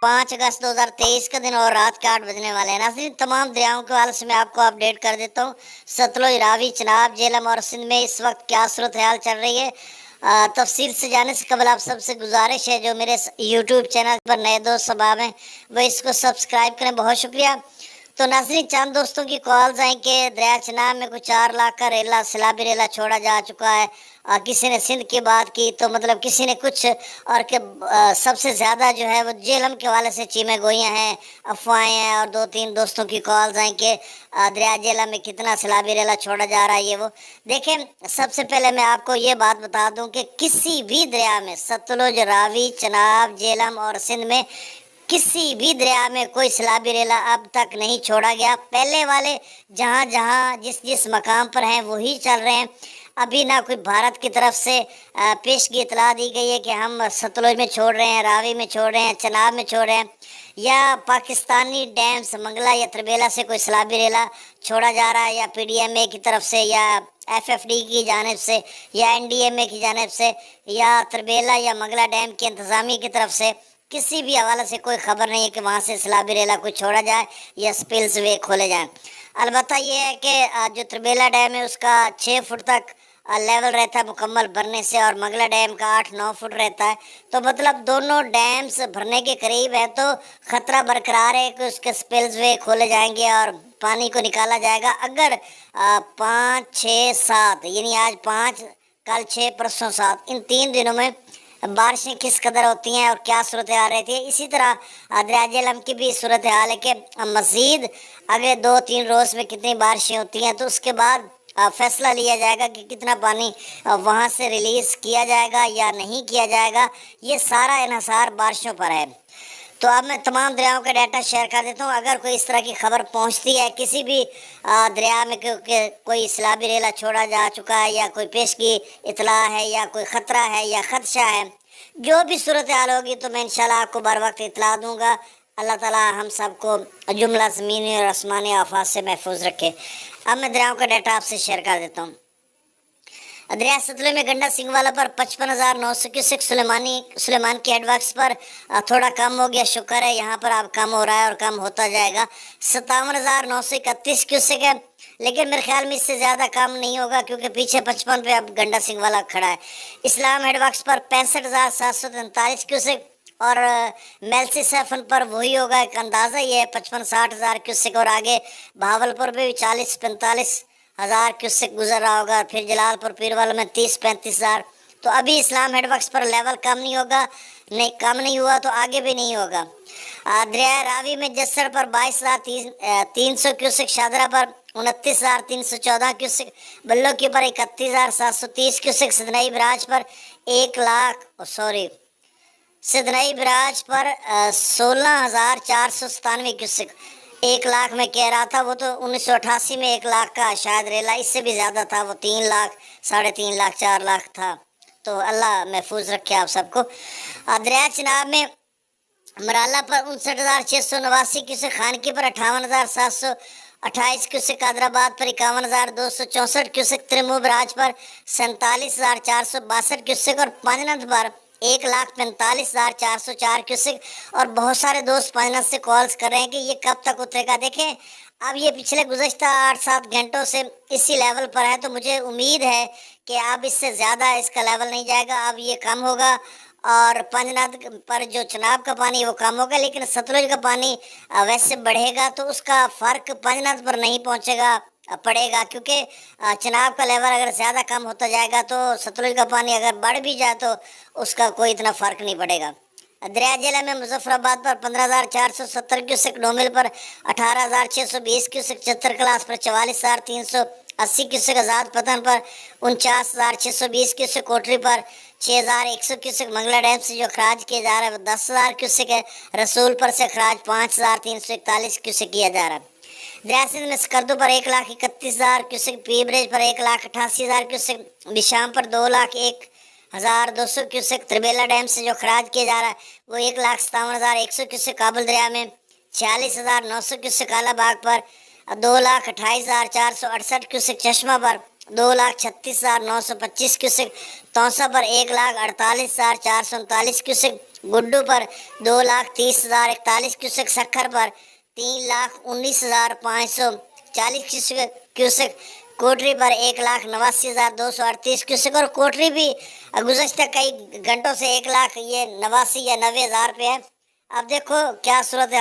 5 अगस्त 2023 का दिन और रात के 8 बजने वाले हैं। नाज़रीन, तमाम दरियाओं के हवाले से मैं आपको अपडेट कर देता हूँ। सतलुज, रावी, चनाब, झेलम और सिंध में इस वक्त क्या सूरत हाल चल रही है। तफसील से जाने से कबल आप सबसे गुजारिश है, जो मेरे यूट्यूब चैनल पर नए दोस्त सबाब हैं वह इसको सब्सक्राइब करें। बहुत शुक्रिया। तो नाज़रीन, चंद दोस्तों की कॉल्स आई कि दरिया चनाब में कुछ 4 लाख का रेला, सैलाबी रेला छोड़ा जा चुका है। किसी ने सिंध की बात की तो मतलब किसी ने कुछ, और कि सबसे ज़्यादा जो है वो झेलम के वाले से चीमें गोइयाँ हैं, अफवाहें हैं, और 2-3 दोस्तों की कॉल्स आई कि दरिया झेलम में कितना सैलाबी रेला छोड़ा जा रहा है। ये वो देखें, सबसे पहले मैं आपको ये बात बता दूं कि किसी भी दरिया में, सतलुज, रावी, चनाब, झेलम और सिंध में किसी भी दरिया में कोई सैलाबी रेला अब तक नहीं छोड़ा गया। पहले वाले जहाँ जहाँ जिस जिस मकाम पर हैं वही चल रहे हैं। अभी ना कोई भारत की तरफ से पेशगी इतला दी गई है कि हम सतलुज में छोड़ रहे हैं, रावी में छोड़ रहे हैं, चनाब में छोड़ रहे हैं, या पाकिस्तानी डैम्स मंगला या तरबेला से कोई सैलाबी रेला छोड़ा जा रहा है, या PDMA की तरफ से, या FFD की जानिब से, या NDMA की जानिब से, या तरबेला या मंगला डैम की इंतज़ामिया की तरफ से। किसी भी हवाले से कोई खबर नहीं है कि वहाँ से सैलाबी रेला कोई छोड़ा जाए या स्पिल्स वे खोले जाएं। अलबत्ता ये है कि जो तरबेला डैम है उसका 6 फुट तक लेवल रहता है मुकम्मल भरने से, और मंगला डैम का 8-9 फुट रहता है। तो मतलब दोनों डैम्स भरने के करीब है, तो ख़तरा बरकरार है कि उसके स्पिल्स वे खोले जाएंगे और पानी को निकाला जाएगा। अगर 5, 6, 7 यानी आज 5, कल 6, परसों 7, इन 3 दिनों में बारिशें किस कदर होती हैं और क्या सूरत हाल रहती है। इसी तरह दरिया झेलम की भी सूरत हाल है कि मज़ीद अगले 2-3 रोज़ में कितनी बारिशें होती हैं, तो उसके बाद फैसला लिया जाएगा कि कितना पानी वहाँ से रिलीज़ किया जाएगा या नहीं किया जाएगा। ये सारा इन्हसार बारिशों पर है। तो अब मैं तमाम दरियाओं का डाटा शेयर कर देता हूँ। अगर कोई इस तरह की खबर पहुँचती है किसी भी दरिया में कि कोई सैलाबी रेला छोड़ा जा चुका है, या कोई पेशगी इतला है, या कोई ख़तरा है या ख़दशा है, जो भी सूरत हाल होगी तो मैं इंशाल्लाह आपको बर वक्त इतला दूँगा। अल्लाह ताला हम सबको जुमला ज़मीनी और आसमानी आफात से महफूज रखे। अब मैं दरियाओं का डाटा आपसे शेयर कर देता हूँ। दरिया सतलुज में गंडा सिंगवाला पर 55,900 क्यूसेक, सुलेमान की हेडवर्क्स पर थोड़ा कम हो गया, शुक्र है। यहाँ पर अब कम हो रहा है और कम होता जाएगा। 57,931 क्यूसेक है, लेकिन मेरे ख्याल में इससे ज़्यादा कम नहीं होगा, क्योंकि पीछे 55 पे अब गंडा सिंगवाला खड़ा है। इस्लाम हेडवर्क्स पर 65,743 क्यूसेक, और मेलसी सैफन पर वही होगा, एक अंदाज़ा ये है 55-60 हज़ार क्यूसेक, और आगे बहावलपुर में भी 40-45 हज़ार क्यूसेक गुजर रहा होगा, फिर जलालपुर पीरवाल में 30-35 हज़ार। तो अभी इस्लाम हेडवर्क्स पर लेवल कम नहीं होगा, नहीं कम नहीं हुआ तो आगे भी नहीं होगा। दरिया रावी में जस्सर पर 22,300 क्यूसेक, शादरा पर 29,314 क्यूसेक, बल्लो के पर 31,730 क्यूसेक, सिदनई बराज पर 16,497 क्यूसेक। 1 लाख में कह रहा था, वो तो 1988 में 1 लाख का शायद रेला, इससे भी ज़्यादा था, वो 3 लाख, 3.5 लाख, 4 लाख था। तो अल्लाह महफूज रखे आप सबको। दरिया चनाब में मराला पर 59,689 क्यूसेक, खानकी पर 58,728 क्यूसेक, कादराबाद पर 51,264 क्यूसेक, त्रिमू बराज पर 47,462 क्यूसेक, और पांजनद पर 1,45,404 क्यूसेक। और बहुत सारे दोस्त पांजनद से कॉल्स कर रहे हैं कि ये कब तक उतरेगा। देखें, अब ये पिछले गुज़श्ता 8-7 घंटों से इसी लेवल पर है, तो मुझे उम्मीद है कि अब इससे ज़्यादा इसका लेवल नहीं जाएगा, अब ये कम होगा। और पंजनाद पर जो चनाब का पानी वो कम होगा, लेकिन सतलुज का पानी वैसे बढ़ेगा, तो उसका फ़र्क पंजनाद पर नहीं पड़ेगा, क्योंकि चनाब का लेवल अगर ज़्यादा कम होता जाएगा तो सतलुज का पानी अगर बढ़ भी जाए तो उसका कोई इतना फ़र्क नहीं पड़ेगा। दरिया झेलम में मुजफ्फराबाद पर 15,470 क्यूसेक, डोमिल पर 18,620 क्यूसेक, चतर क्लास पर 44,380 क्यूसेक, आज़ाद पतन पर 49,620 क्यूसेक, कोटरी पर 6,100 क्यूसेक, मंगला डैम से जो खराज किया जा रहा है वो 10,000 क्यूसेक है, रसूल पर से खराज 5,341 क्यूसेक किया जा रहा है। दरिया सिंध में स्कर्दू पर 1,31,000 क्यूसेक, पीब्रेज पर 1,88,000 क्यूसेक, बिशाम पर 2,01,200 क्यूसेक, त्रिबेला डैम से जो खराज किया जा रहा है वो 1,57,100 क्यूसेक, काबुल दरिया में 46,900 क्यूसेक, कालाबाग पर 2,28,468 क्यूसेक, चश्मा पर 2,36,925 क्यूसेक, तौसा पर 1,48,439 क्यूसेक, गुड्डू पर 2,30,041 क्यूसेक, सक्खर पर 3,19,540 क्यूसेक, कोटरी पर 1,89,238 क्यूसेक। और कोटरी भी गुज़श्ता कई घंटों से 1,00,000 ये 89 या 90,000 पे है। अब देखो क्या सूरत है।